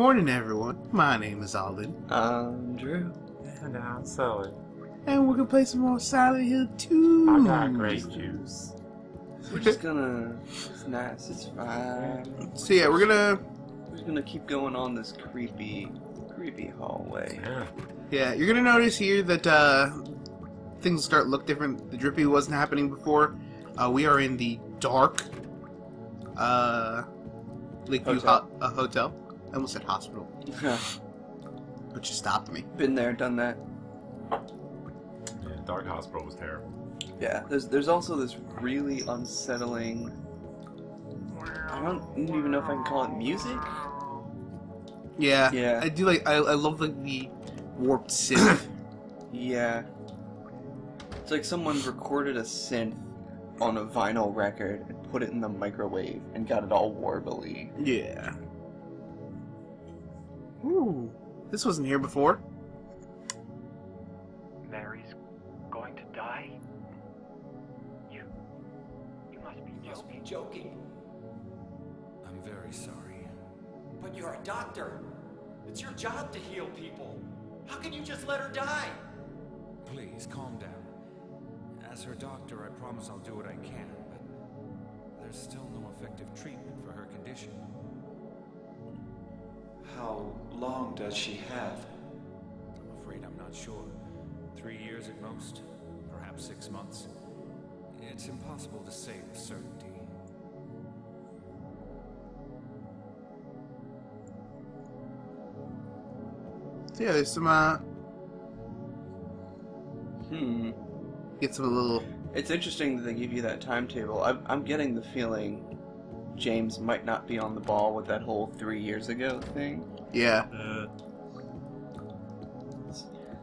Morning, everyone. My name is Alden. Drew. And I'm Sully. And we're gonna play some more Silent Hill 2. I got grape juice. We're just gonna... It's nice, it's fine. So yeah, we're just gonna keep going on this creepy hallway. Yeah. you're gonna notice here that things start to look different. The drippy wasn't happening before. We are in the dark Lakeview hotel. I almost said hospital, but you stopped me. Been there, done that. Yeah, Dark Hospital was terrible. Yeah, there's also this really unsettling... I don't even know if I can call it music. Yeah. I do like. I love like the warped synth. Yeah. It's like someone recorded a synth on a vinyl record and put it in the microwave and got it all warbly. Yeah. Ooh, this wasn't here before. Mary's going to die? You must be joking. I'm very sorry. But you're a doctor. It's your job to heal people. How can you just let her die? Please, calm down. As her doctor, I promise I'll do what I can, but there's still no effective treatment for her condition. How long does she have? I'm afraid I'm not sure. 3 years at most, perhaps 6 months. It's impossible to say with certainty. So yeah, there's some get some little. It's interesting that they give you that timetable. I'm getting the feeling James might not be on the ball with that whole 3 years ago thing. Yeah.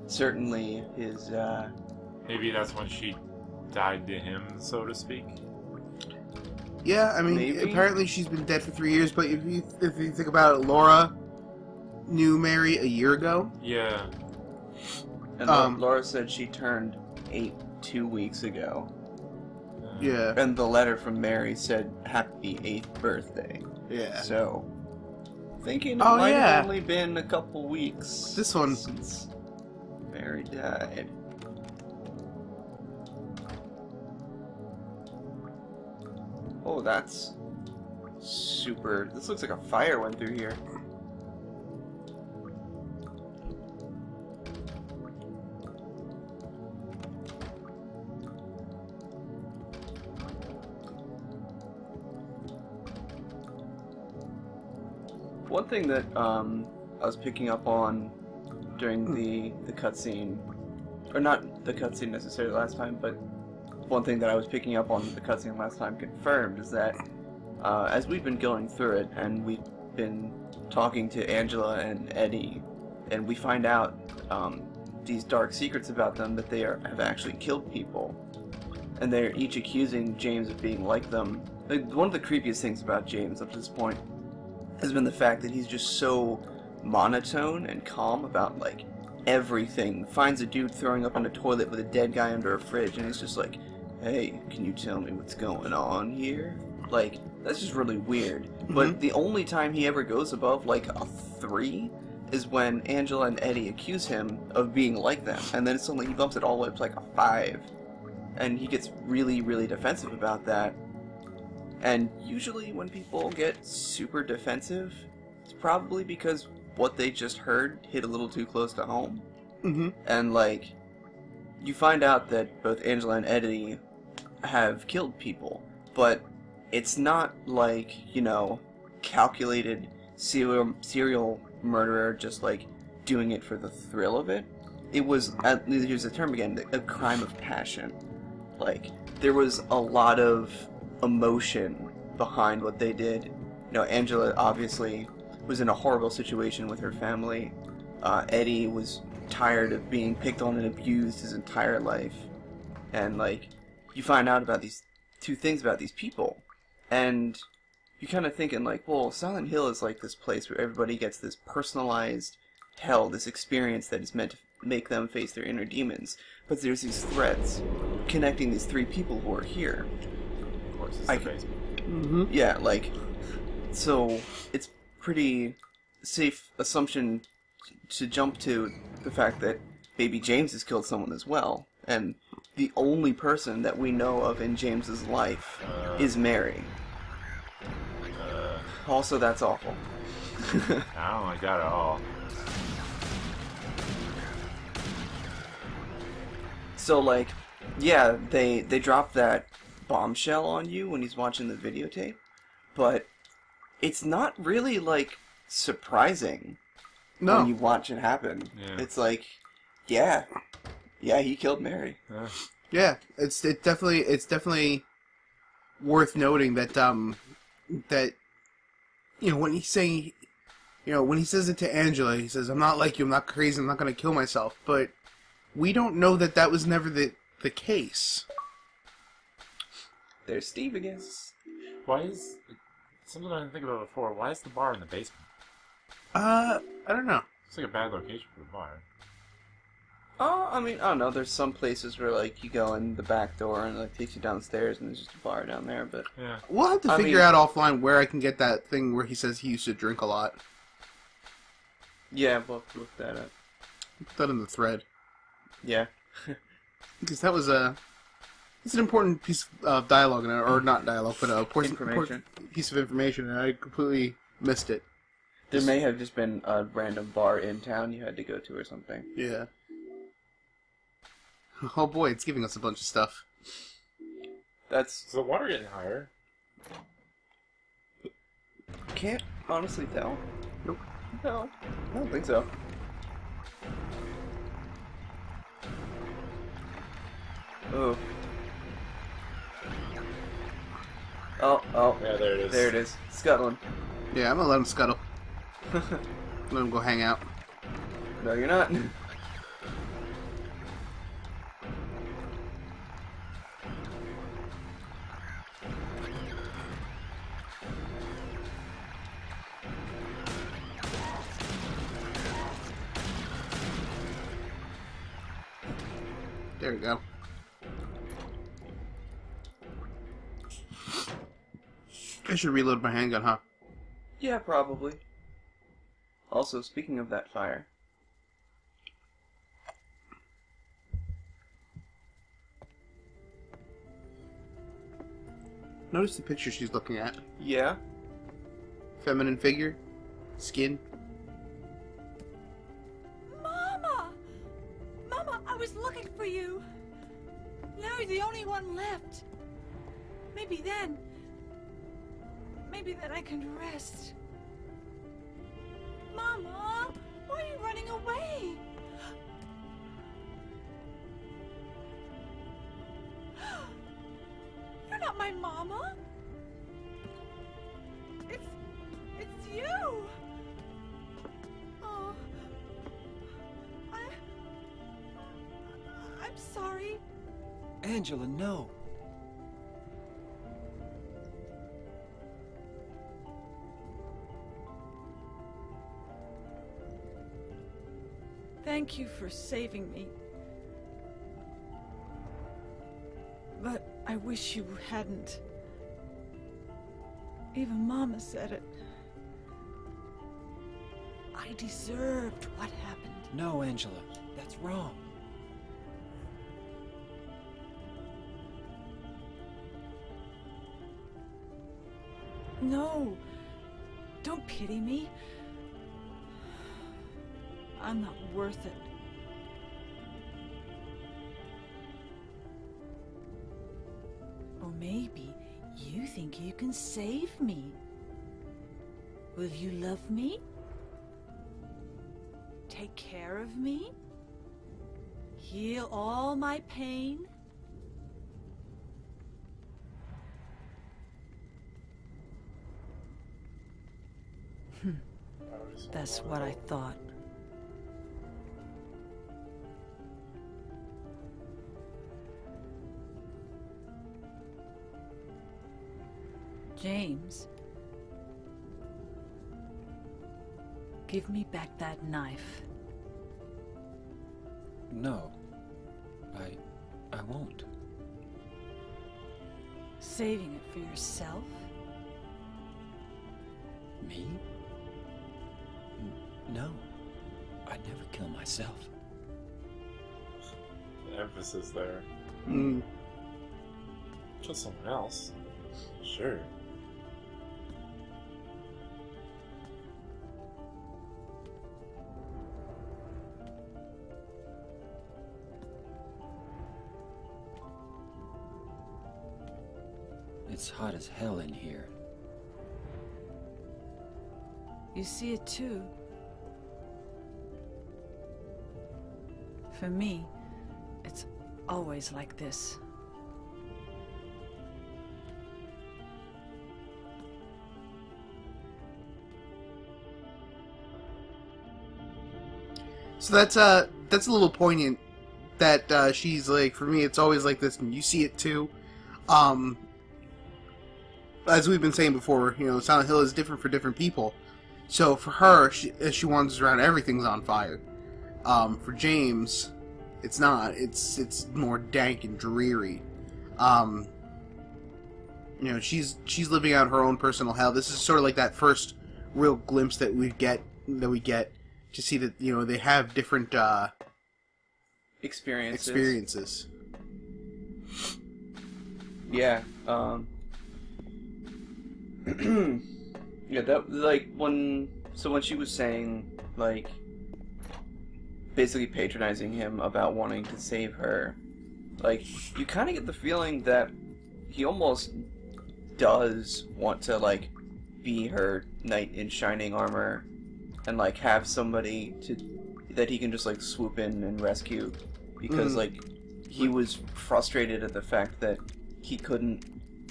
Certainly his, Maybe that's when she died to him, so to speak. Yeah, I mean, Maybe. apparently she's been dead for 3 years, but if you think about it, Laura knew Mary a year ago. Yeah. and Laura said she turned 8 2 weeks ago. Yeah. And the letter from Mary said, happy 8th birthday. Yeah. So, thinking it Oh, might yeah. have only been a couple weeks. This one. Since Mary died. Oh, that's super... This looks like a fire went through here. One thing that I was picking up on during the cutscene, or not the cutscene necessarily last time, but one thing that I was picking up on the cutscene last time confirmed is that as we've been going through it and we've been talking to Angela and Eddie, and we find out these dark secrets about them, that they have actually killed people, and they're each accusing James of being like them. Like, one of the creepiest things about James up to this point has been the fact that he's just so monotone and calm about, like, everything. Finds a dude throwing up in a toilet with a dead guy under a fridge, and he's just like, hey, can you tell me what's going on here? Like, that's just really weird. But the only time he ever goes above, like, a 3 is when Angela and Eddie accuse him of being like them, and then suddenly he bumps it all the way up to, like, a 5. And he gets really, really defensive about that. And usually when people get super defensive, it's probably because what they just heard hit a little too close to home. Mm-hmm. And, like, you find out that both Angela and Eddie have killed people, but it's not like, you know, calculated serial murderer just, like, doing it for the thrill of it. It was, here's the term again, a crime of passion. Like, there was a lot of emotion behind what they did. You know, Angela obviously was in a horrible situation with her family. Eddie was tired of being picked on and abused his entire life. And, like, you find out about these two things about these people, and you're kind of thinking, like, well, Silent Hill is like this place where everybody gets this personalized hell, this experience that is meant to make them face their inner demons. But there's these threads connecting these 3 people who are here. Of course, it's the basement. Mm-hmm. Yeah, like, so it's pretty safe assumption to jump to the fact that baby James has killed someone as well, and the only person that we know of in James's life is Mary. Also, that's awful. I don't like that at all. So, like, yeah, they drop that bombshell on you when he's watching the videotape, but it's not really, like, surprising No. when you watch it happen. Yeah. It's like, yeah, he killed Mary. Yeah, it's definitely worth noting that that when he's saying when he says it to Angela, he says, "I'm not like you. I'm not crazy. I'm not going to kill myself." But we don't know that was never the case. There's Steve again. Why is something I didn't think about before? Why is the bar in the basement? I don't know. It's like a bad location for the bar. Oh, I mean, I don't know. There's some places where, like, you go in the back door and it, like, takes you downstairs and there's just a bar down there, but... Yeah. We'll have to figure out offline where I can get that thing where he says he used to drink a lot. Yeah, we'll have to look that up. Put that in the thread. Yeah. Because that was it's an important piece of dialogue, or not dialogue, but a important piece of information, and I completely missed it. There may have just been a random bar in town you had to go to or something. Yeah. Oh boy, it's giving us a bunch of stuff. That's... Is the water getting higher? Can't honestly tell. Nope. No, I don't think so. Oh. Oh. Yeah, there it is. There it is. Scuttling. Yeah, I'm gonna let him scuttle. Let him go hang out. No, you're not. There we go. I should reload my handgun, huh? Yeah, probably. Also, speaking of that fire. Notice the picture she's looking at. Yeah? Feminine figure, skin. Mama! Mama, I was looking for you. Now you're the only one left. Maybe then I can rest. Mama, why are you running away? You're not my mama. It's you. Oh, I'm sorry. Angela, no. Thank you for saving me. But I wish you hadn't. Even Mama said it. I deserved what happened. No, Angela. That's wrong. No. Don't pity me. I'm not worth it. Or maybe you think you can save me. Will you love me? Take care of me? Heal all my pain? That's what I thought. James, give me back that knife. No. I won't. Saving it for yourself? Me? No. I'd never kill myself. The emphasis there. Mm. Kill someone else. Sure. It's hot as hell in here. You see it too. For me, it's always like this. So that's a little poignant. That she's like, for me, it's always like this, and you see it too. As we've been saying before, you know, Silent Hill is different for different people. So for her, as she wanders around, everything's on fire. For James, it's not. It's more dank and dreary. You know, she's living out her own personal hell. This is sort of like that first real glimpse that we get to see that, you know, they have different experiences. Yeah. Yeah, that, like, when she was saying, like, basically patronizing him about wanting to save her, like, you kind of get the feeling that he almost does want to, like, be her knight in shining armor and, like, have somebody that he can just, like, swoop in and rescue, because, like, he was frustrated at the fact that he couldn't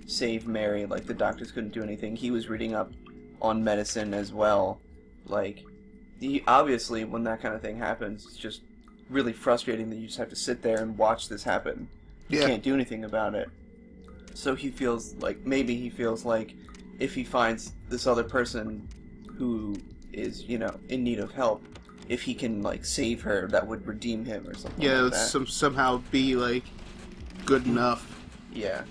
save Mary, like, the doctors couldn't do anything. He was reading up on medicine as well. Like, obviously, when that kind of thing happens, it's just really frustrating that you just have to sit there and watch this happen. You can't do anything about it. So he feels like, maybe he feels like if he finds this other person who is, you know, in need of help, if he can, like, save her, that would redeem him or something like that. Somehow be, like, good enough. Yeah.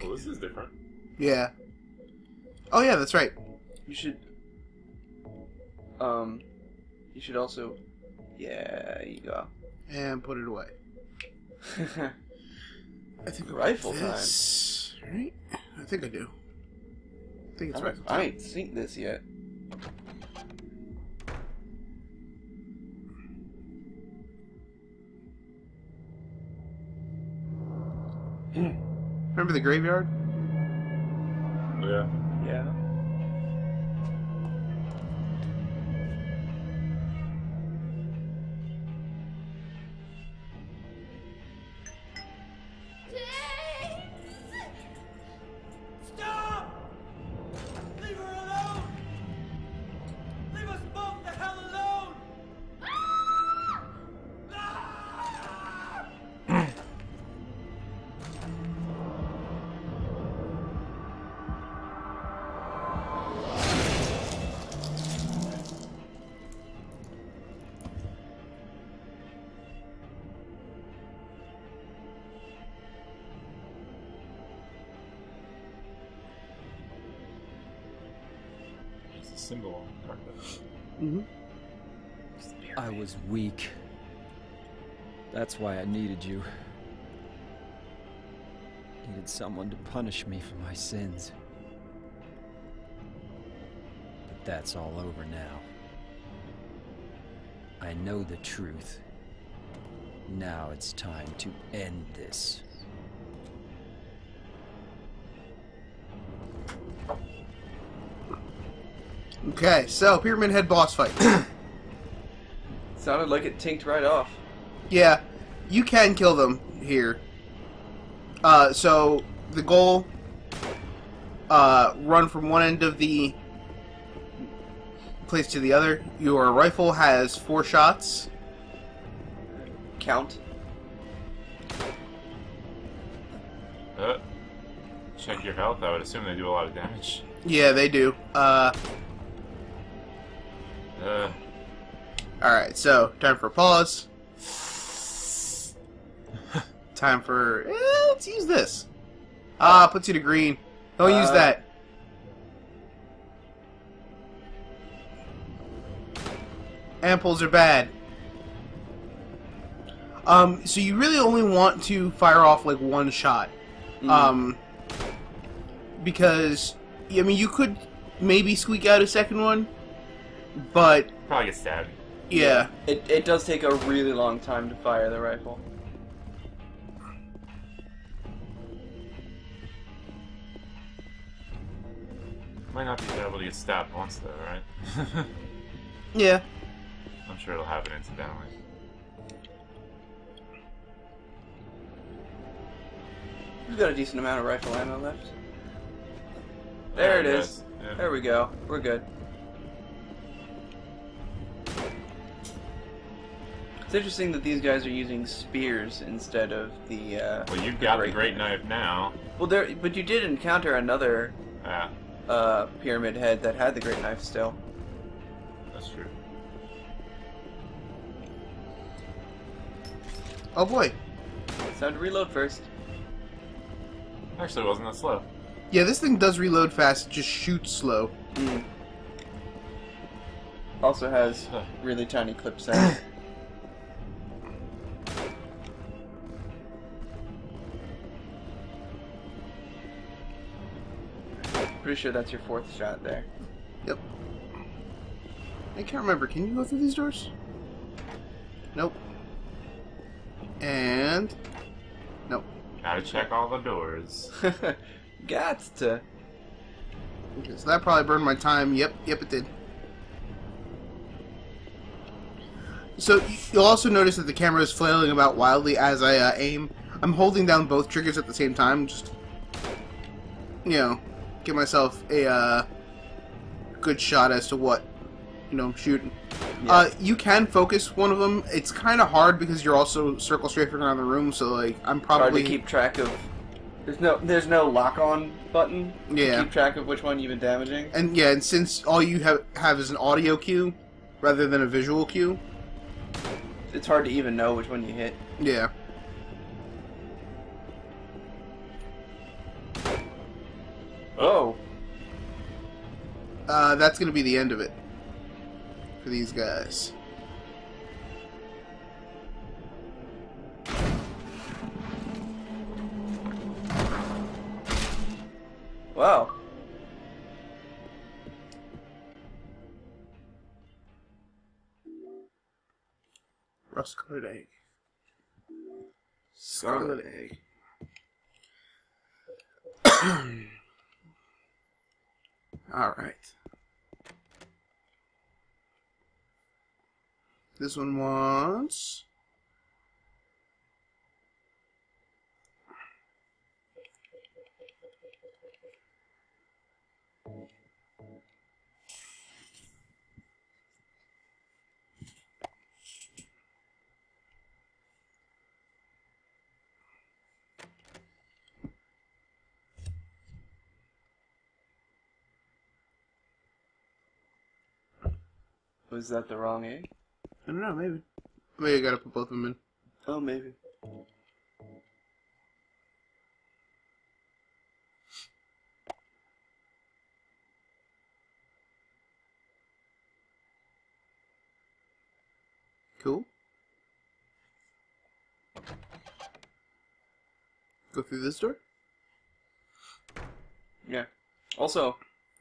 Well, this is different. Yeah. Oh yeah, that's right. You should also, yeah, you go. And put it away. I think Rifle this, right? I think I do. I think it's rifle I time. ain't seen this yet. Remember the graveyard? Yeah. Yeah. Stop! Leave her alone! Leave us both the hell alone! It's a symbol on the carpet. Mm-hmm. I was weak. That's why I needed you. Needed someone to punish me for my sins. But that's all over now. I know the truth. Now it's time to end this. Okay, so Pyramid Head boss fight. Sounded like it tinked right off. Yeah, you can kill them here. So the goal, run from one end of the place to the other. Your rifle has 4 shots. Count. Check your health. I would assume they do a lot of damage. Yeah, they do. Alright, so, time for a pause. Time for... let's use this. Puts you to green. Don't use that. Ampoules are bad. So you really only want to fire off, like, one shot. Because, I mean, you could maybe squeak out a second one, but... Probably get stabbed. Yeah. It does take a really long time to fire the rifle. Might not be able to get stabbed once, though, right? Yeah. I'm sure it'll happen incidentally. We've got a decent amount of rifle ammo left. There it is. Yeah. There we go. We're good. It's interesting that these guys are using spears instead of the. Well, you've got the great knife now. Well, but you did encounter another Yeah, pyramid head that had the great knife still. that's true. Oh boy. It's time to reload first. Actually, it wasn't that slow. Yeah, this thing does reload fast, it just shoots slow. Also has really tiny clip sounds. Pretty sure that's your fourth shot there. Yep. I can't remember, can you go through these doors? Nope. And... nope. Gotta check all the doors. Got to. Okay, so that probably burned my time. Yep, it did. So you'll also notice that the camera is flailing about wildly as I aim. I'm holding down both triggers at the same time, just, you know, give myself a good shot as to what, you know, I'm shooting. Yeah. You can focus one of them. It's kind of hard because you're also circle strafing around the room, so like I'm probably Hard to keep track of. There's no lock-on button. Yeah. To keep track of which one you've been damaging. And yeah, and since all you have is an audio cue rather than a visual cue, It's hard to even know which one you hit. yeah. Oh. That's gonna be the end of it for these guys. Wow. Rust-colored egg. Scarlet egg. Alright. This one wants... Was that the wrong egg? I don't know, maybe. Maybe I gotta put both of them in. Oh, maybe. Cool. Go through this door? Yeah. Also,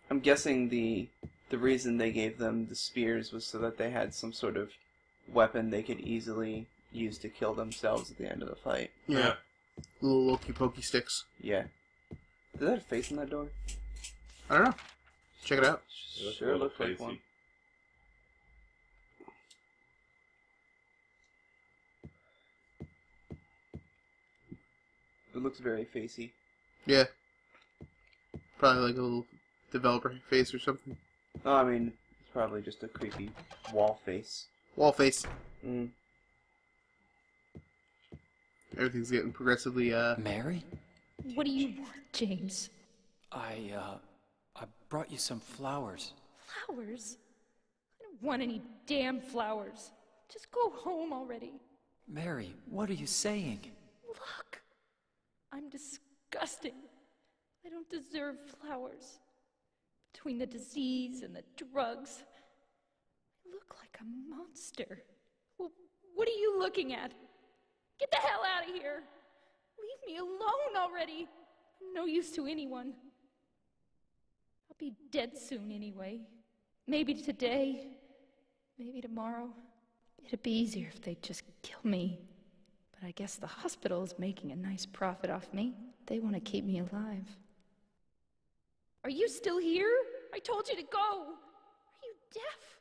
I'm guessing the reason they gave them the spears was so that they had some sort of weapon they could easily use to kill themselves at the end of the fight. Yeah. Little Loki pokey sticks. Yeah. Is that a face in that door? I don't know. Check it out. Sure looks like one. It looks very facey. Yeah. Probably like a little developer face or something. No, I mean, it's probably just a creepy wall face. Wall face. Mm. Everything's getting progressively, Mary? What do you want, James? I brought you some flowers. Flowers? I don't want any damn flowers. Just go home already. Mary, what are you saying? Look, I'm disgusting. I don't deserve flowers. Between the disease and the drugs, I look like a monster. Well, what are you looking at? Get the hell out of here. Leave me alone already. I'm no use to anyone. I'll be dead soon anyway. Maybe today, maybe tomorrow. It'd be easier if they'd just kill me. But I guess the hospital is making a nice profit off me. They want to keep me alive. Are you still here? I told you to go. Are you deaf?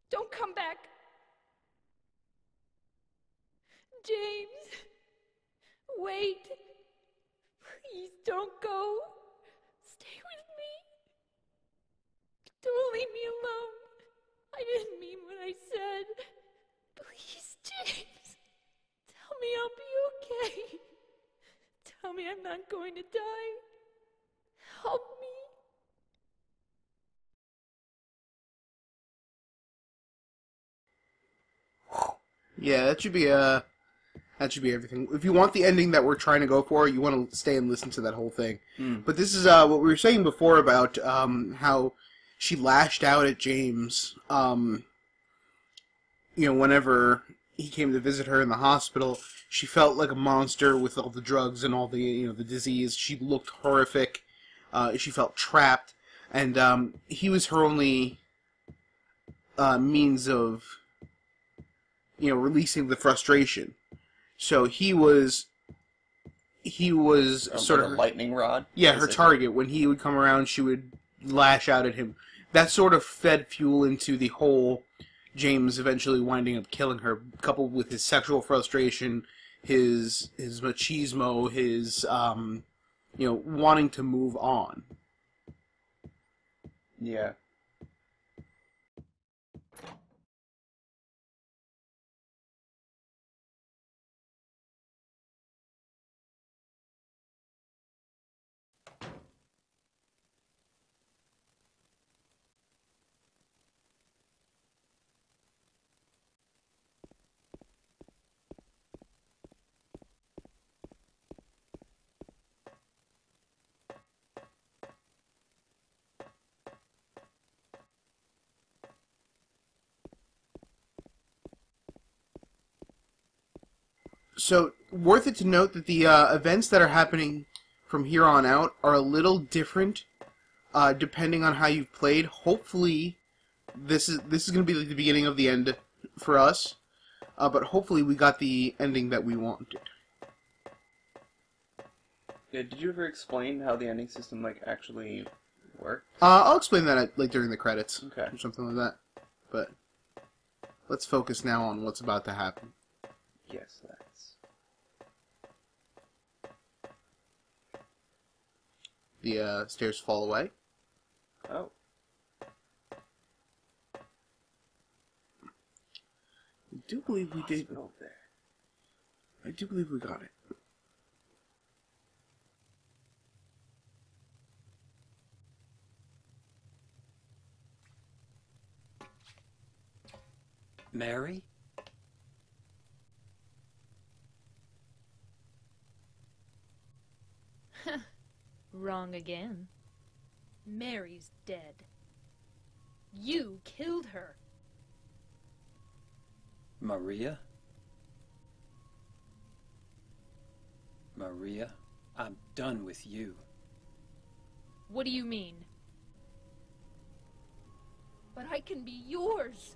Don't come back. James, wait. Please don't go. Stay with me. Don't leave me alone. I didn't mean what I said. Please, James. Tell me I'll be okay. Tell me I'm not going to die. Help me. Yeah, that should be everything. If you want the ending that we're trying to go for, you want to stay and listen to that whole thing. But this is what we were saying before about how she lashed out at James. Whenever he came to visit her in the hospital, she felt like a monster with all the drugs and all the the disease. She looked horrific. She felt trapped, and he was her only means of releasing the frustration. So he was sort of a lightning rod. Yeah, her target. When he would come around, she would lash out at him. That sort of fed fuel into the whole James eventually winding up killing her, coupled with his sexual frustration, his machismo, his wanting to move on. Yeah. So, worth it to note that the events that are happening from here on out are a little different, depending on how you've played. Hopefully, this is going to be like the beginning of the end for us, but hopefully we got the ending that we wanted. Yeah, did you ever explain how the ending system actually worked? I'll explain that during the credits, okay, or something like that. But let's focus now on what's about to happen. Yes, that's... The stairs fall away. Oh. I do believe we did. There. I do believe we got it. Mary? Wrong again. Mary's dead. You killed her. Maria? Maria, I'm done with you. What do you mean? But I can be yours.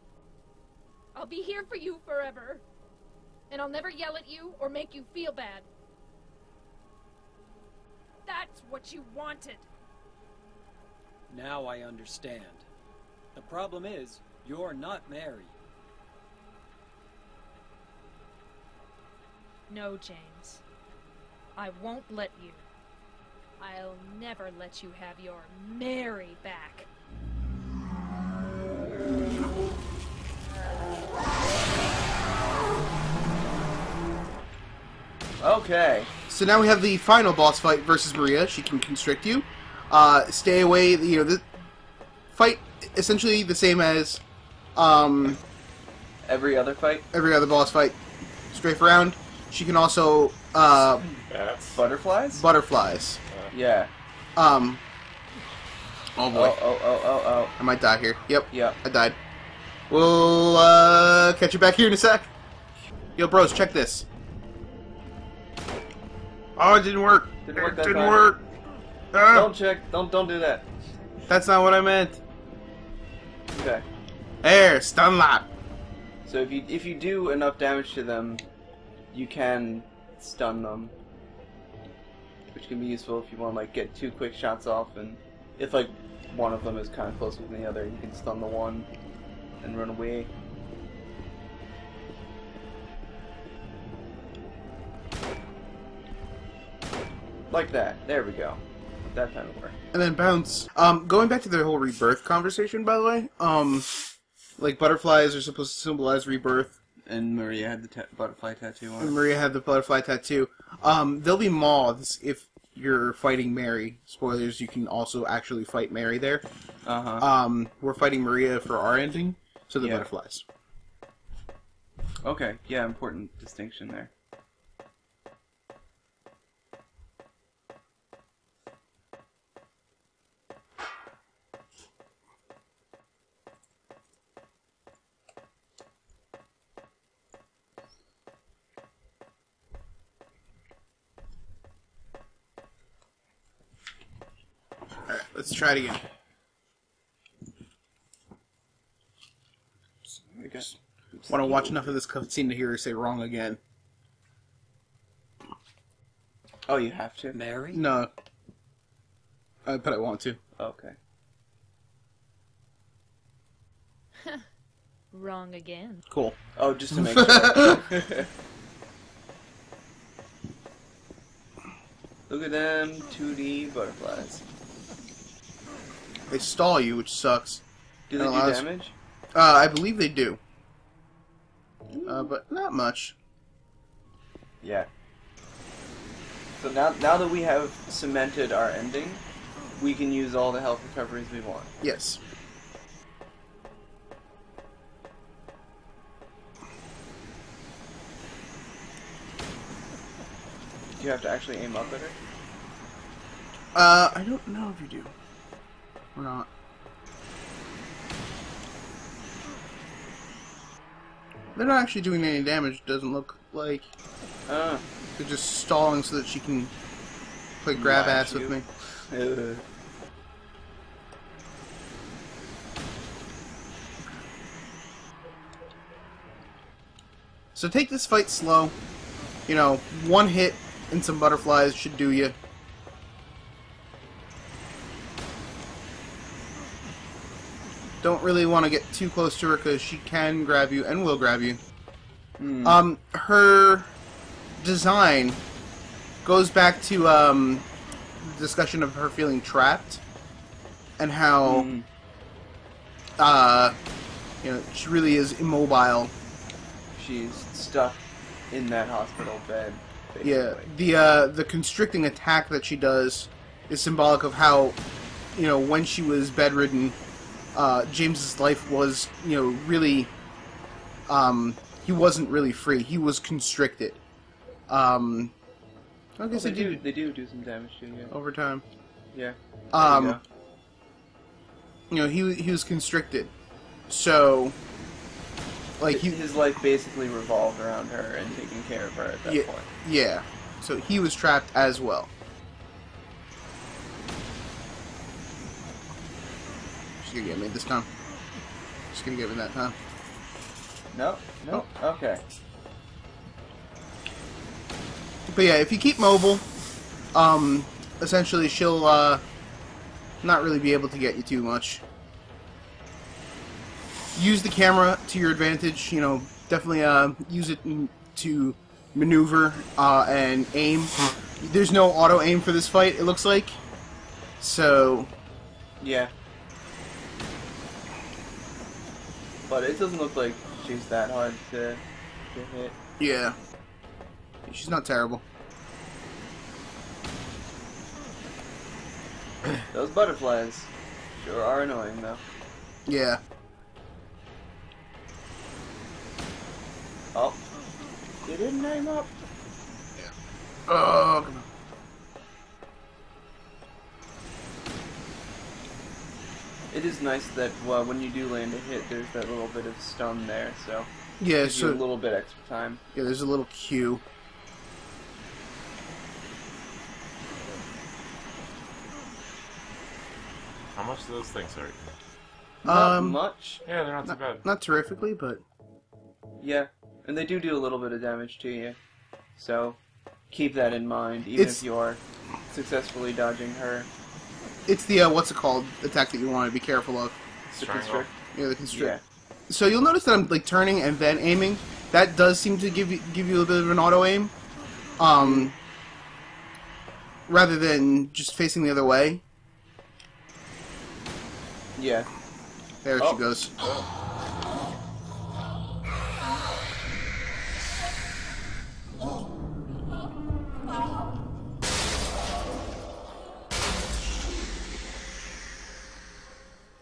I'll be here for you forever. And I'll never yell at you or make you feel bad. That's what you wanted. Now I understand. The problem is, you're not Mary. No, James. I won't let you. I'll never let you have your Mary back. Okay. So now we have the final boss fight versus Maria. She can constrict you. Stay away. The fight essentially the same as Every other fight? Every other boss fight. Strafe around. She can also, Bats. Butterflies? butterflies. Yeah. Oh boy. Oh. I might die here. Yep. Yeah. I died. We'll, catch you back here in a sec. Yo, bros, check this. Oh, it didn't work. Didn't work It that didn't time. work. Ah, Don't check. Don't do that. that's not what I meant. Okay. There, stun lock. So if you do enough damage to them, you can stun them, which can be useful if you want to like get 2 quick shots off, and if like one of them is kind of closer than the other, you can stun the one and run away. Like that. There we go. That time it worked. And then bounce. Going back to the whole rebirth conversation, by the way, like butterflies are supposed to symbolize rebirth. And Maria had the butterfly tattoo on And it. Maria had the butterfly tattoo. There'll be moths if you're fighting Mary. Spoilers, you can also actually fight Mary there. Uh-huh. We're fighting Maria for our ending, so the Yeah. butterflies. Okay, yeah, important distinction there. Alright, let's try it again. I guess. Want to watch enough of this cutscene to hear her say wrong again. Oh, you have to? Mary? No. But I want to. Okay. Wrong again. Cool. Oh, just to make sure. Look at them 2D butterflies. They stall you, which sucks. Do they do allows- damage? I believe they do. But not much. Yeah. So now that we have cemented our ending, we can use all the health recoveries we want. Yes. Do you have to actually aim up at her? I don't know if you do. Or not. They're not actually doing any damage, doesn't look like. Ah. They're just stalling so that she can play grab Match ass you. with me. So take this fight slow. You know, one hit and some butterflies should do you. Don't really want to get too close to her because she can grab you and will grab you. Her design goes back to the discussion of her feeling trapped and how you know, she really is immobile. She's stuck in that hospital bed. Yeah, Basically. the constricting attack that she does is symbolic of how, you know, when she was bedridden, James's life was, you know, really, he wasn't really free. He was constricted. I guess they do some damage to you. over time. Yeah. You know, he was constricted, so like his life basically revolved around her and taking care of her at that point. Yeah, so he was trapped as well. She's gonna get me this time. She's gonna get me that time. No. Okay. But yeah, if you keep mobile, essentially she'll not really be able to get you too much. Use the camera to your advantage. You know, definitely use it to maneuver and aim. There's no auto aim for this fight, it looks like. So Yeah. But it doesn't look like she's that hard to hit. yeah, she's not terrible. Those butterflies sure are annoying, though. Yeah. You didn't aim up. Oh, come on. It is nice that when you do land a hit, there's that little bit of stun there, so Yeah, gives you a little bit extra time. Yeah, there's a little cue. How much do those things hurt? Not much. Yeah, they're not too bad. Not terrifically, but Yeah, and they do a little bit of damage to you, so keep that in mind, even if you're successfully dodging her. it's the what's it called attack that you want to be careful of. The Triangle. constrict. Yeah, the constrict. Yeah. So you'll notice that I'm like turning and then aiming. That does seem to give you a bit of an auto aim, rather than just facing the other way. Yeah. There she goes.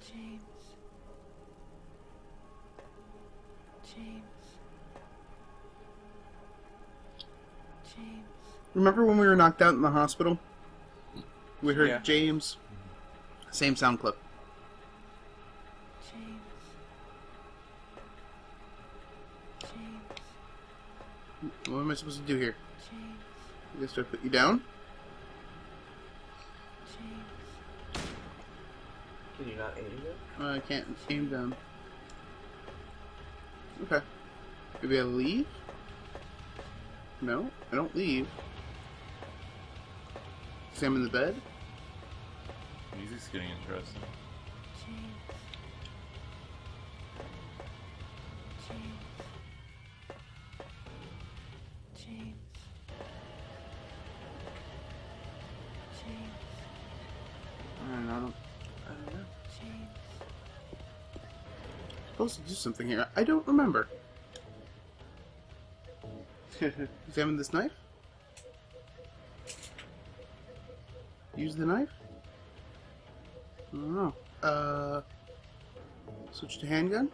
James. James. James. Remember when we were knocked out in the hospital? We heard Yeah. James. Same sound clip. James. James. What am I supposed to do here? James. I guess do I put you down? James. Can you not aim it? I can't aim down. Okay. Maybe I leave? No, I don't leave. Examine the bed. Music's getting interesting. James. James. James. James. I don't know. James. Supposed to do something here. I don't remember. Examine this knife. Use the knife. I don't know. Switch to handgun.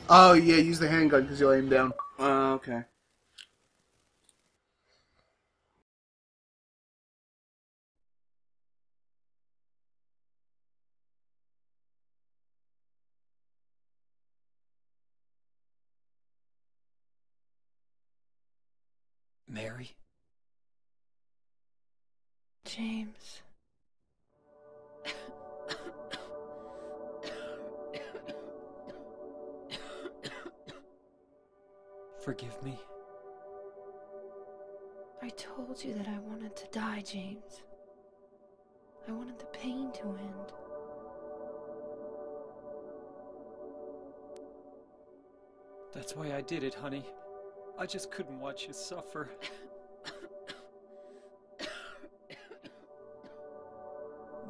Oh yeah, use the handgun because you'll aim down. Okay. Mary? James. Forgive me. I told you that I wanted to die, James. I wanted the pain to end. That's why I did it, honey. I just couldn't watch you suffer.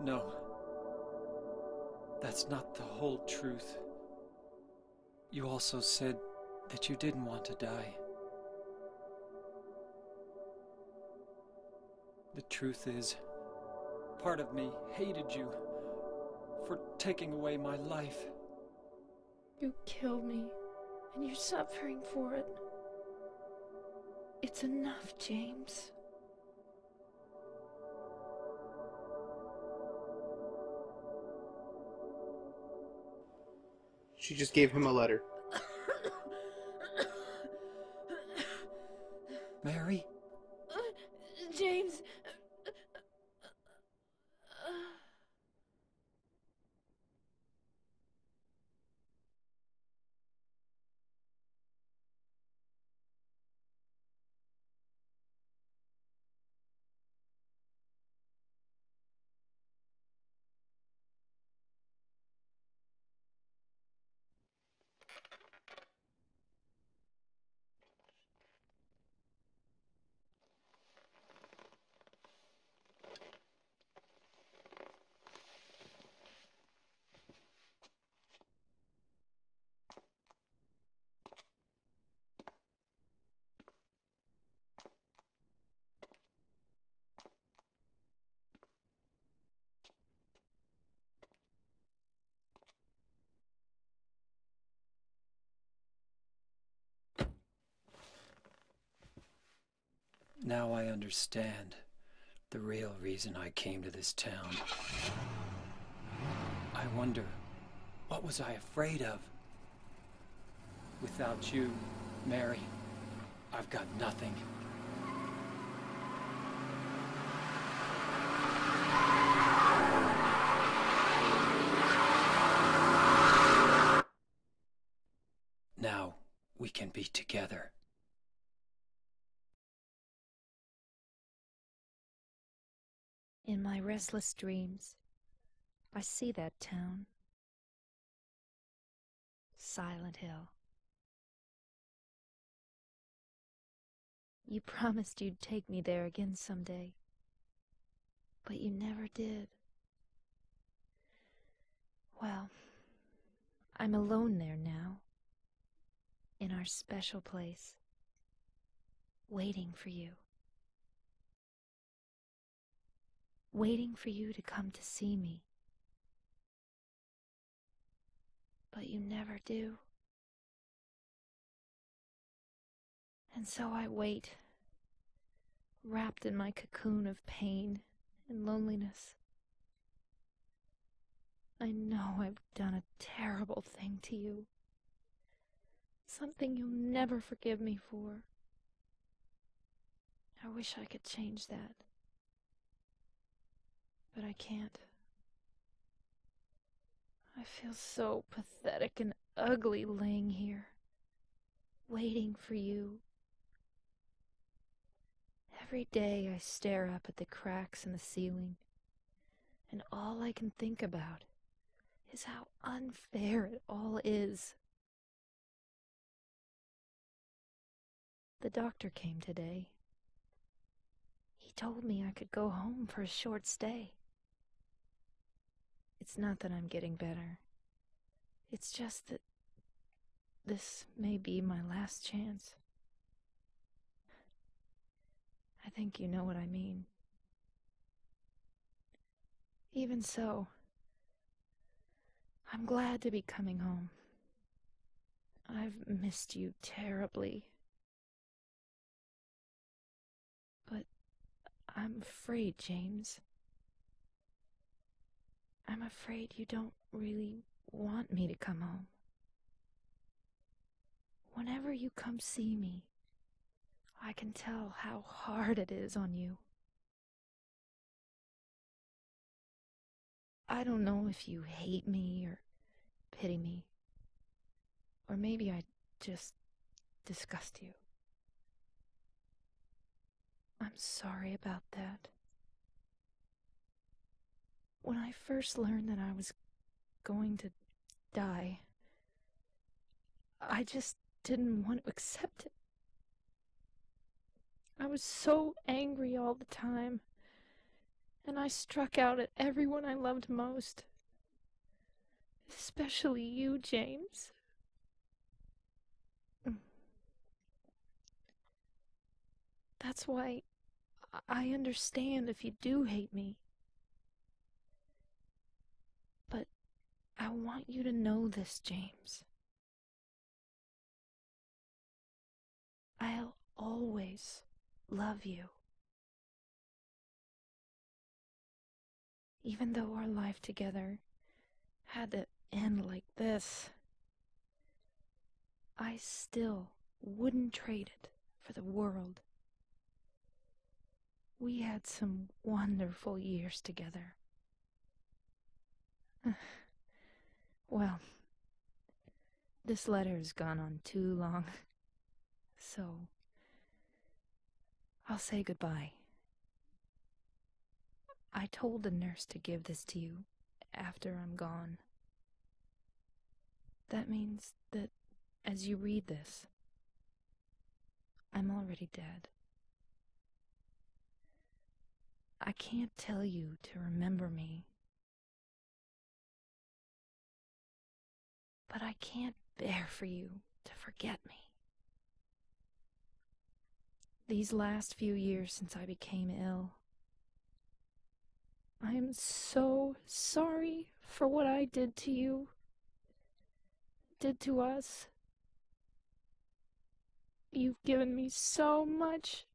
No. That's not the whole truth. You also said that you didn't want to die. The truth is, part of me hated you for taking away my life. You killed me, and you're suffering for it. It's enough, James. She just gave him a letter. Mary? James. Now I understand the real reason I came to this town. I wonder, what was I afraid of? Without you, Mary, I've got nothing. Now we can be together. In my restless dreams, I see that town. Silent Hill. You promised you'd take me there again someday, but you never did. Well, I'm alone there now, in our special place, waiting for you. Waiting for you to come to see me. But you never do. And so I wait, wrapped in my cocoon of pain and loneliness. I know I've done a terrible thing to you. Something you'll never forgive me for. I wish I could change that. But I can't. I feel so pathetic and ugly laying here, waiting for you. Every day I stare up at the cracks in the ceiling, and all I can think about is how unfair it all is. The doctor came today. He told me I could go home for a short stay. It's not that I'm getting better. It's just that this may be my last chance. I think you know what I mean. Even so, I'm glad to be coming home. I've missed you terribly. But I'm afraid, James. I'm afraid you don't really want me to come home. Whenever you come see me, I can tell how hard it is on you. I don't know if you hate me or pity me, or maybe I just disgust you. I'm sorry about that. When I first learned that I was going to die, I just didn't want to accept it. I was so angry all the time, and I struck out at everyone I loved most. Especially you, James. That's why I understand if you do hate me. But I want you to know this, James. I'll always love you. Even though our life together had to end like this, I still wouldn't trade it for the world. We had some wonderful years together. Well, this letter has gone on too long, so I'll say goodbye. I told the nurse to give this to you after I'm gone. That means that as you read this, I'm already dead. I can't tell you to remember me, but I can't bear for you to forget me. These last few years since I became ill, I am so sorry for what I did to you, did to us. You've given me so much,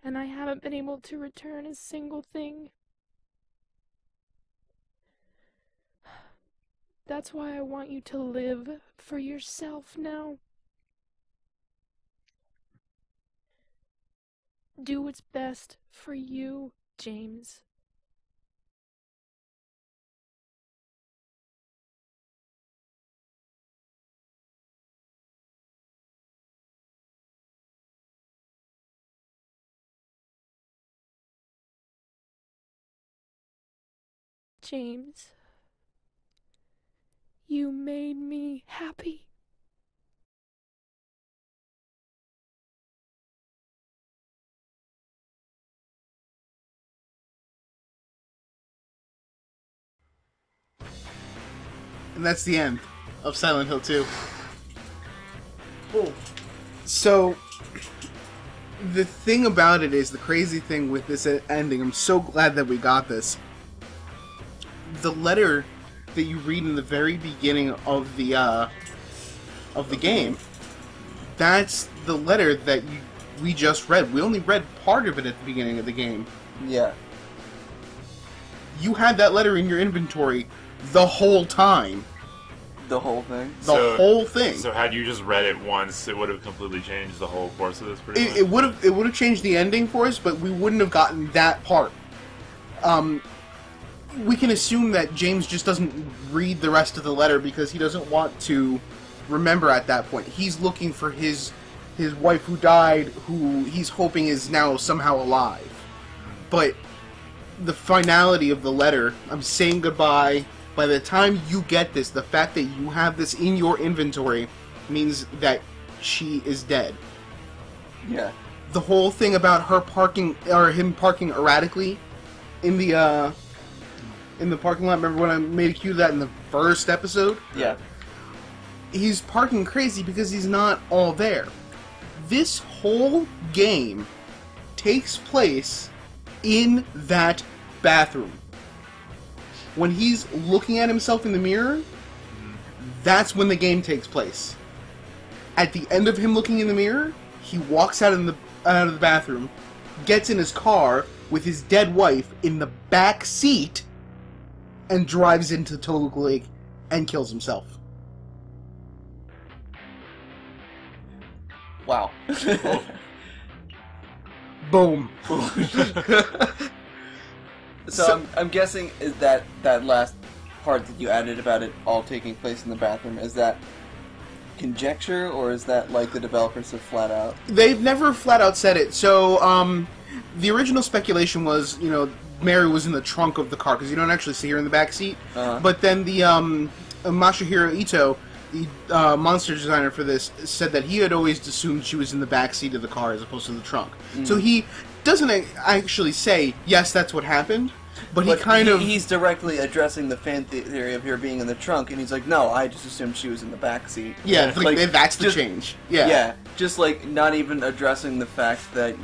and I haven't been able to return a single thing. That's why I want you to live for yourself now. Do what's best for you, James. James, you made me happy. And that's the end of Silent Hill 2. Cool. So, the thing about it is, the crazy thing with this ending, I'm so glad that we got this. The letter that you read in the very beginning of the game, that's the letter that we just read. We only read part of it at the beginning of the game. Yeah. You had that letter in your inventory the whole time. The whole thing? The whole thing. So had you just read it once, it would have completely changed the whole course of this, pretty much? It would have changed the ending for us, but we wouldn't have gotten that part. We can assume that James just doesn't read the rest of the letter because he doesn't want to remember at that point. He's looking for his wife who died, who he's hoping is now somehow alive. But the finality of the letter, I'm saying goodbye. By the time you get this, the fact that you have this in your inventory means that she is dead. Yeah. The whole thing about her parking, or him parking erratically in the parking lot, remember when I made a cue of that in the first episode? Yeah. He's parking crazy because he's not all there. This whole game takes place in that bathroom. When he's looking at himself in the mirror, that's when the game takes place. At the end of him looking in the mirror, he walks out of the bathroom, gets in his car with his dead wife in the back seat, and drives into Toluca Lake and kills himself. Wow. Boom. So I'm guessing is that last part that you added about it all taking place in the bathroom, is that conjecture, or is that like the developers have flat out? They've never flat out said it. So the original speculation was, Mary was in the trunk of the car because you don't actually see her in the back seat. But then the Masahiro Ito, the monster designer for this, said that he had always assumed she was in the back seat of the car as opposed to the trunk. So he doesn't actually say, yes, that's what happened, but he's directly addressing the fan theory of her being in the trunk, and he's like, no, I just assumed she was in the back seat. Yeah, that's the change. Yeah, just like not even addressing the fact that,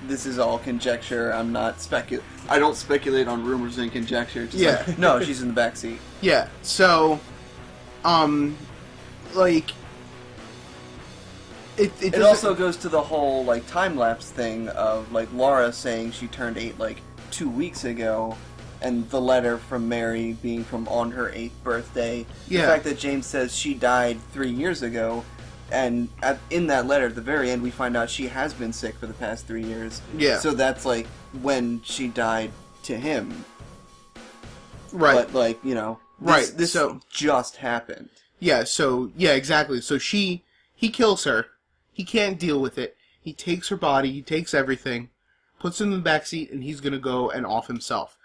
this is all conjecture. I'm not I don't speculate on rumors and conjecture. Just like, no, she's in the back seat. Yeah, so, It also goes to the whole time-lapse thing of Laura saying she turned 8 2 weeks ago, and the letter from Mary being from on her 8th birthday. Yeah. The fact that James says she died 3 years ago, and in that letter at the very end we find out she has been sick for the past 3 years. Yeah. So that's when she died to him. Right. But right. This just happened. Yeah. So exactly. So he kills her. He can't deal with it. He takes her body, he takes everything, puts it in the backseat, and he's going to go and off himself.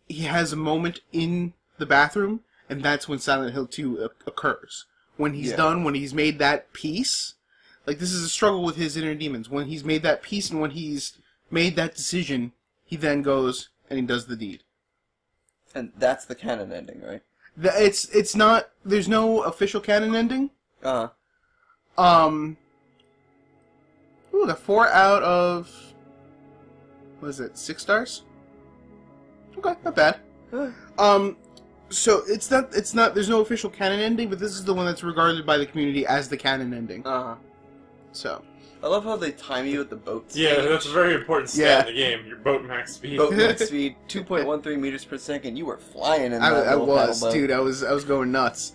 He has a moment in the bathroom, and that's when Silent Hill 2 occurs. When he's done, when he's made that peace, this is a struggle with his inner demons. When he's made that peace and when he's made that decision, he then goes and he does the deed. And that's the canon ending, right? It's not, there's no official canon ending. Ooh, the 4 out of, what is it, 6 stars? Okay, not bad. So it's not, there's no official canon ending, but this is the one that's regarded by the community as the canon ending. Uh-huh. So. I love how they time you at the boat speed. Yeah, that's a very important stat in the game. Your boat max speed. Boat max speed, 2.13 meters per second. You were flying in that I little was, paddle boat. dude. I was going nuts.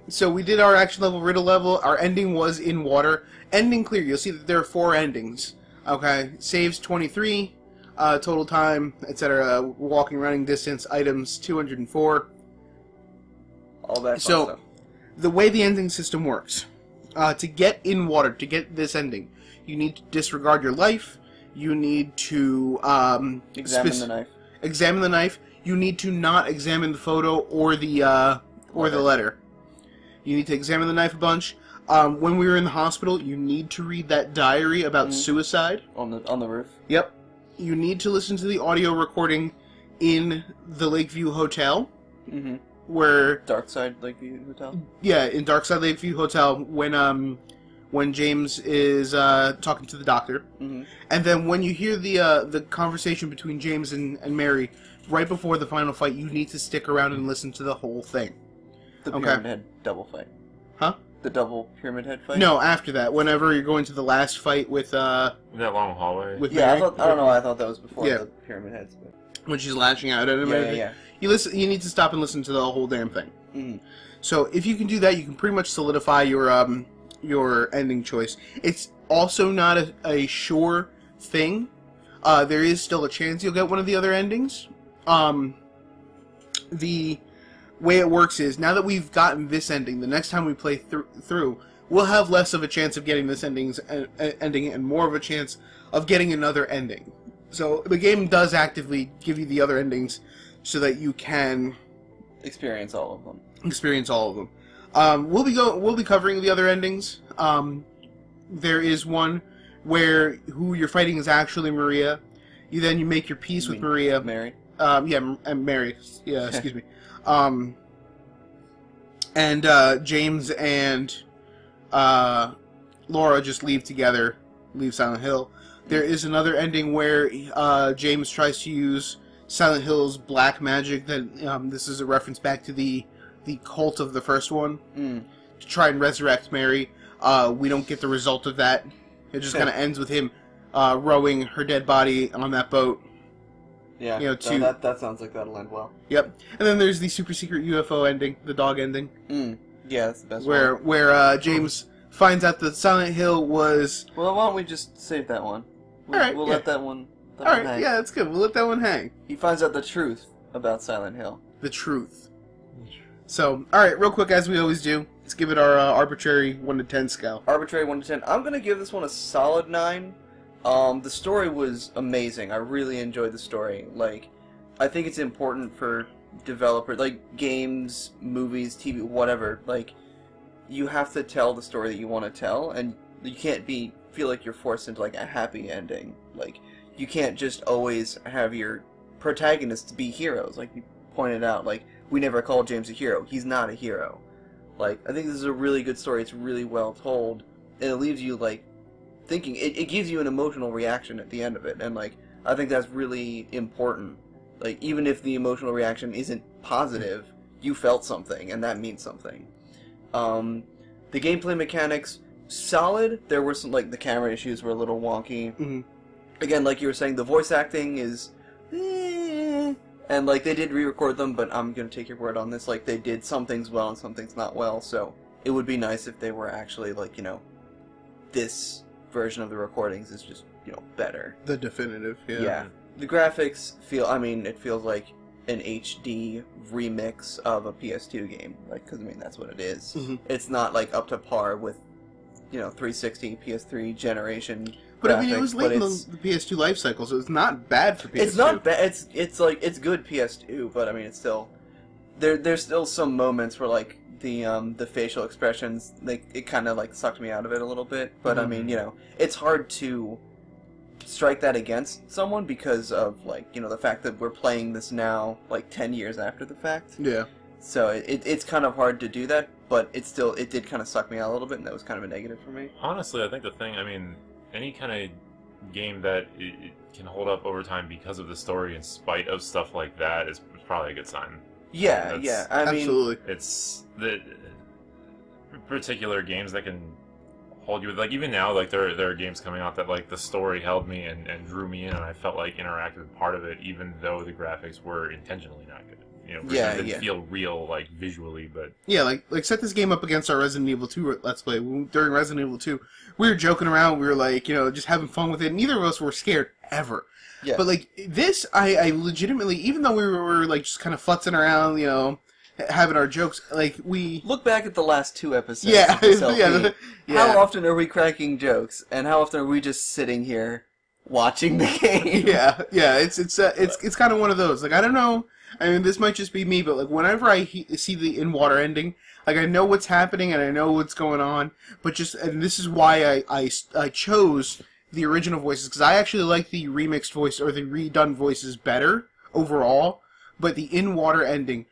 So we did our action level, riddle level. Our ending was in water. Ending clear. You'll see that there are 4 endings. Okay, saves 23, total time, etc. Walking, running distance, items 204. All that fun So, stuff. the way the ending system works, to get in water, to get this ending, you need to disregard your life. You need to Examine the knife. Examine the knife. You need to not examine the photo or the letter. You need to examine the knife a bunch. When we were in the hospital, you need to read that diary about suicide On the roof. Yep. You need to listen to the audio recording in the Lakeview Hotel, Mm-hmm. where Darkside Lakeview Hotel. yeah, in Darkside Lakeview Hotel when James is talking to the doctor, Mm-hmm. and then when you hear the conversation between James and Mary right before the final fight, you need to stick around and listen to the whole thing. The Okay. Pyramid Head double fight. Huh? The double Pyramid Head fight? No, after that, whenever you're going to the last fight with That long hallway. with Yeah, Mary, I don't know. I thought that was before Yeah. the Pyramid Heads. But... when she's lashing out at him. and Yeah, everything. yeah. You listen. You need to stop and listen to the whole damn thing. Mm-hmm. So if you can do that, you can pretty much solidify your ending choice. It's also not a sure thing. There is still a chance you'll get one of the other endings. The way it works is, now that we've gotten this ending, the next time we play through, we'll have less of a chance of getting this ending and more of a chance of getting another ending. So the game does actively give you the other endings so that you can Experience all of them. experience all of them. We'll be covering the other endings. There is one where who you're fighting is actually Maria. You make your peace with Maria. Mary. And Mary. Yeah, excuse me. And James and Laura just leave together, leave Silent Hill. There is another ending where James tries to use Silent Hill's black magic. That this is a reference back to the cult of the first one, to try and resurrect Mary. We don't get the result of that. It just kind of ends with him rowing her dead body on that boat. Yeah, You know, to- that sounds like that'll end well. Yep. And then there's the super secret UFO ending, the dog ending, Yeah, that's the best where one. James finds out that Silent Hill was... Well, why don't we just save that one? Alright, We'll yeah. let that one Alright, hang. yeah, that's good. We'll let that one hang. He finds out the truth about Silent Hill. The truth. So, alright, real quick, as we always do, let's give it our arbitrary 1 to 10 scale. Arbitrary 1 to 10. I'm going to give this one a solid 9. The story was amazing. I really enjoyed the story. Like, I think it's important for developers, like games, movies, TV, whatever. Like, you have to tell the story that you want to tell, and you can't feel like you're forced into like a happy ending. Like, you can't just always have your protagonists be heroes. Like you pointed out, like we never called James a hero. He's not a hero. Like, I think this is a really good story. It's really well told, and it leaves you like thinking. It gives you an emotional reaction at the end of it, and like I think that's really important. Like, even if the emotional reaction isn't positive, you felt something, and that means something. The gameplay mechanics, solid. There were some, like, the camera issues were a little wonky. Mm-hmm. Again, like you were saying, the voice acting is... and, like, they did re-record them, but I'm gonna take your word on this. Like, they did some things well and some things not well, so it would be nice if they were actually, like, you know, this version of the recordings is just, you know, better. The definitive, yeah. Yeah. The graphics feel, I mean, it feels like an HD remix of a PS2 game. Like, because, I mean, that's what it is. Mhm. It's not, like, up to par with, you know, 360, PS3 generation But graphics, I mean, it was late in it's, the PS2 life cycle, so it's not bad for PS2. it's not bad. It's like, it's good PS2, but, I mean, it's still... There's still some moments where, like, the facial expressions, like, it kind of, like, sucked me out of it a little bit. But, I mean, you know, it's hard to strike that against someone because of, like, you know, the fact that we're playing this now, like, 10 years after the fact. Yeah. So it's kind of hard to do that, but it did kind of suck me out a little bit, and that was kind of a negative for me. Honestly, I think the thing, I mean, any kind of game that it can hold up over time because of the story in spite of stuff like that is probably a good sign. Yeah, That's- yeah. I mean, Absolutely. It's the particular games that can hold you. Like even now, like there are games coming out that like the story held me and drew me in, and I felt like interactive with part of it, even though the graphics were intentionally not good. You know, it didn't feel real like visually, but yeah, like set this game up against our Resident Evil 2 Let's Play. During Resident Evil 2, we were joking around. We were like, you know, just having fun with it. Neither of us were scared ever. Yeah. But like this, I legitimately, even though we were like just kind of futzing around, you know, having our jokes, like we look back at the last 2 episodes. Yeah, of this LP. yeah. How often are we cracking jokes, and how often are we just sitting here watching the game? Yeah. It's kind of one of those. Like I don't know. I mean, this might just be me, but like whenever I see the in-water ending, like I know what's happening and I know what's going on, but and this is why I chose the original voices, because I actually like the remixed voice or the redone voices better overall, but the in-water ending,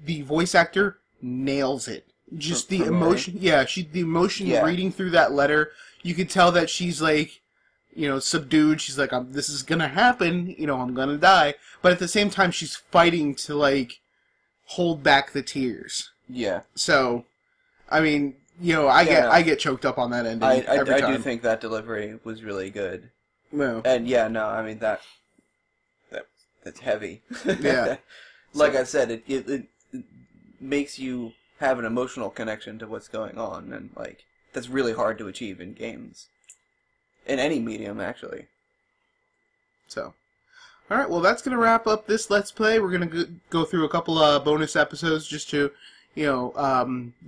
the voice actor nails it. Just the emotion, the emotion reading through that letter, you could tell that she's like, you know, subdued. She's like, this is gonna happen, you know, I'm gonna die. But at the same time, she's fighting to, like, hold back the tears. Yeah. So, I mean, you know, I get choked up on that ending every time. I do think that delivery was really good. No. And I mean, that's heavy. Yeah. Like I said, it makes you have an emotional connection to what's going on, and, like, that's really hard to achieve in games. In any medium, actually. So, alright, well that's going to wrap up this Let's Play. We're going to go through a couple of bonus episodes just to, you know,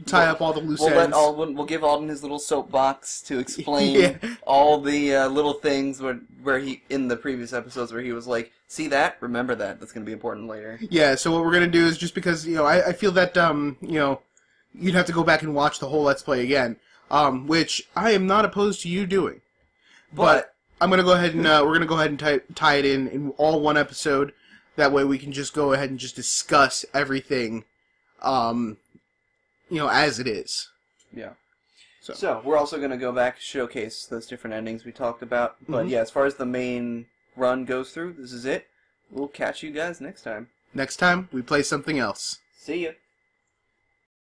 tie up all the loose ends. We'll give Alden his little soapbox to explain all the little things where he, in the previous episodes, where he was like, see that? Remember that. That's going to be important later. Yeah, so what we're going to do is, just because, you know, I feel that, you know, you'd have to go back and watch the whole Let's Play again, which I am not opposed to you doing. But I'm gonna go ahead and we're gonna go ahead and tie it in all one episode. That way we can just go ahead and just discuss everything, you know, as it is. Yeah. So we're also gonna go back, showcase those different endings we talked about. But yeah, as far as the main run goes through, this is it. We'll catch you guys next time. Next time we play something else. See ya.